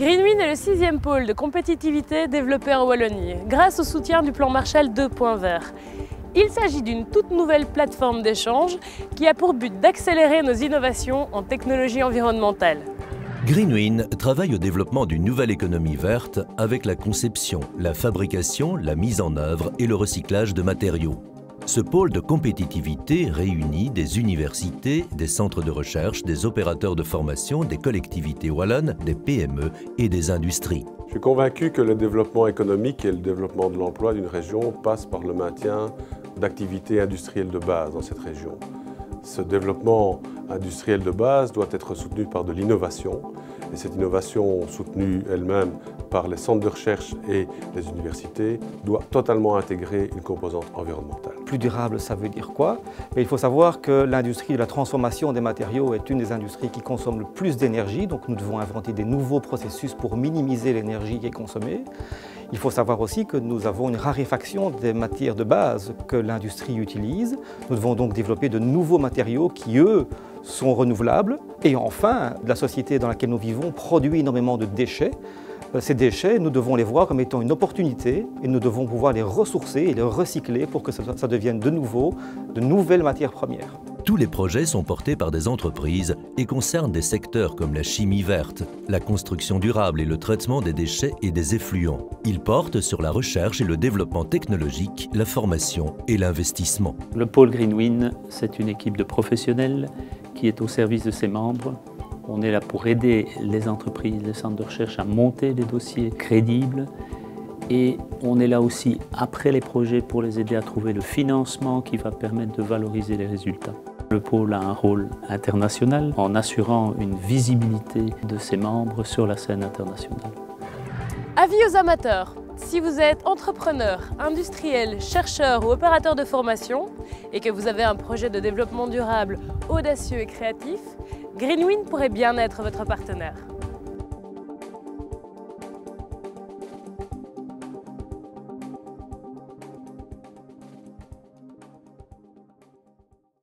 Greenwind est le 6e pôle de compétitivité développé en Wallonie, grâce au soutien du plan Marshall 2.0 vert. Il s'agit d'une toute nouvelle plateforme d'échange qui a pour but d'accélérer nos innovations en technologie environnementale. Greenwind travaille au développement d'une nouvelle économie verte avec la conception, la fabrication, la mise en œuvre et le recyclage de matériaux. Ce pôle de compétitivité réunit des universités, des centres de recherche, des opérateurs de formation, des collectivités wallonnes, des PME et des industries. Je suis convaincu que le développement économique et le développement de l'emploi d'une région passent par le maintien d'activités industrielles de base dans cette région. Ce développement industriel de base doit être soutenu par de l'innovation, et cette innovation soutenue elle-même par les centres de recherche et les universités doit totalement intégrer une composante environnementale. Plus durable, ça veut dire quoi? Et il faut savoir que l'industrie de la transformation des matériaux est une des industries qui consomme le plus d'énergie, donc nous devons inventer des nouveaux processus pour minimiser l'énergie qui est consommée. Il faut savoir aussi que nous avons une raréfaction des matières de base que l'industrie utilise. Nous devons donc développer de nouveaux matériaux qui, eux, sont renouvelables. Et enfin, la société dans laquelle nous vivons produit énormément de déchets. Ces déchets, nous devons les voir comme étant une opportunité et nous devons pouvoir les ressourcer et les recycler pour que ça devienne de nouveau de nouvelles matières premières. Tous les projets sont portés par des entreprises et concernent des secteurs comme la chimie verte, la construction durable et le traitement des déchets et des effluents. Ils portent sur la recherche et le développement technologique, la formation et l'investissement. Le pôle Greenwind, c'est une équipe de professionnels qui est au service de ses membres. On est là pour aider les entreprises, les centres de recherche à monter des dossiers crédibles. Et on est là aussi après les projets pour les aider à trouver le financement qui va permettre de valoriser les résultats. Le pôle a un rôle international en assurant une visibilité de ses membres sur la scène internationale. Avis aux amateurs, si vous êtes entrepreneur, industriel, chercheur ou opérateur de formation et que vous avez un projet de développement durable audacieux et créatif, Greenwind pourrait bien être votre partenaire.